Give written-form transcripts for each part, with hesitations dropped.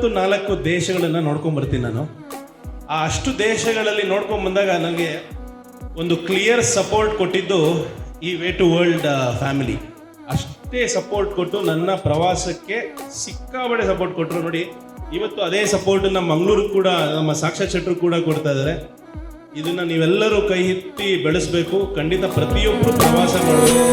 34 ದೇಶಗಳನ್ನು ನೋಡ್ಕೊಂಡು ಬರ್ತೀನಿ ನಾನು. ಆ ಅಷ್ಟು ದೇಶಗಳಲ್ಲಿ ನೋಡ್ಕೊಂಡು ಬಂದಾಗ ನನಗೆ ಒಂದು ಕ್ಲಿಯರ್ ಸಪೋರ್ಟ್ ಕೊಟ್ಟಿದ್ದು ಈ ವೇ ಟು ವರ್ಲ್ಡ್ ಫ್ಯಾಮಿಲಿ. ಅಷ್ಟೇ ಸಪೋರ್ಟ್ ಕೊಟ್ಟು ನನ್ನ ಪ್ರವಾಸಕ್ಕೆ ಸಿಕ್ಕಾಬಡೆ ಸಪೋರ್ಟ್ ಕೊಟ್ಟರು ನೋಡಿ. ಇವತ್ತು ಅದೇ ಸಪೋರ್ಟ್ ನಮ್ಮ ಮಂಗಳೂರು ಕೂಡ, ನಮ್ಮ ಸಾಕ್ಷಾತ್ ಶೆಟ್ಟರು ಕೂಡ ಕೊಡ್ತಾ ಇದ್ದಾರೆ. ಇದನ್ನ ನೀವೆಲ್ಲರೂ ಕೈ ಎತ್ತಿ ಬೆಳೆಸಬೇಕು. ಖಂಡಿತ ಪ್ರತಿಯೊಬ್ಬರು ಪ್ರವಾಸ ಮಾಡಬೇಕು.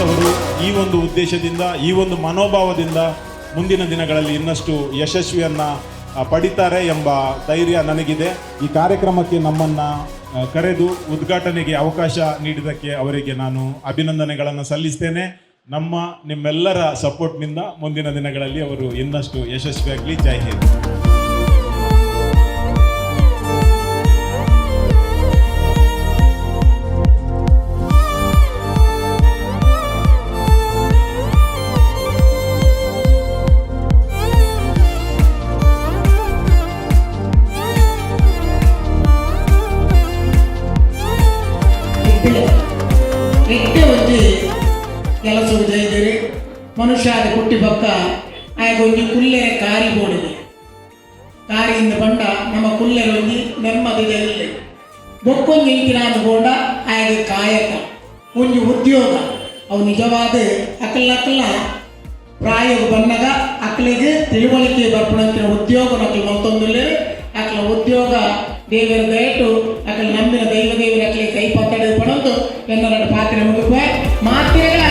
ಅವರು ಈ ಒಂದು ಉದ್ದೇಶದಿಂದ, ಈ ಒಂದು ಮನೋಭಾವದಿಂದ ಮುಂದಿನ ದಿನಗಳಲ್ಲಿ ಇನ್ನಷ್ಟು ಯಶಸ್ವಿಯನ್ನು ಪಡಿತಾರೆ ಎಂಬ ಧೈರ್ಯ ನನಗಿದೆ. ಈ ಕಾರ್ಯಕ್ರಮಕ್ಕೆ ನಮ್ಮನ್ನು ಕರೆದು ಉದ್ಘಾಟನೆಗೆ ಅವಕಾಶ ನೀಡಿದ್ದಕ್ಕೆ ಅವರಿಗೆ ನಾನು ಅಭಿನಂದನೆಗಳನ್ನು ಸಲ್ಲಿಸ್ತೇನೆ. ನಿಮ್ಮೆಲ್ಲರ ಸಪೋರ್ಟ್ನಿಂದ ಮುಂದಿನ ದಿನಗಳಲ್ಲಿ ಅವರು ಇನ್ನಷ್ಟು ಯಶಸ್ವಿಯಾಗಲಿ. ಜೈ ಹಿಂದ್. ಕೆಲಸವು ಜೈದಿರಿ ಮನುಷ್ಯ ಕುಟ್ಟಿ ಪಕ್ಕ ಆಗ ಒಂಜಿ ಕುಲ್ಲೆರೆ ಕಾರಿ ಬೋಡಿದೆ. ಕಾರಿಯಿಂದ ಬಂಡ ನಮ್ಮ ಕುಲ್ಲೆರೆ ಒಂಜಿ ನೆಮ್ಮದಿದಲ್ಲಿ ಬೊಕ್ಕೊಂಜಿ ಇಂಚಿನಾದ ಬೋಂಡ ಆಗ ಕಾಯಕ ಒಂಜಿ ಉದ್ಯೋಗ ಅವು ನಿಜವಾದ ಅಕ್ಕಲ್ಲ ಪ್ರಾಯೋಗ ಬಂದಾಗ ಅಕ್ಕಲಿಗೆ ತಿಳುವಳಿಕೆ ಬರ್ಪಣಂತಿನ ಉದ್ಯೋಗ ನಕಲು ಮತ್ತೊಂದು ಅಕ್ಕಲ ಉದ್ಯೋಗ ದೇವರ ದಯಟು ಅಕ್ಕಲು ನಂಬಿನ ದೈವ ದೇವರ ಅಕ್ಕಲಿಗೆ ಕೈ ಪತ್ತಡ ಪಡೋದು ಎನ್ನರ ಪಾತ್ರೆ ಮುಗಿದ ಮಾತಿನ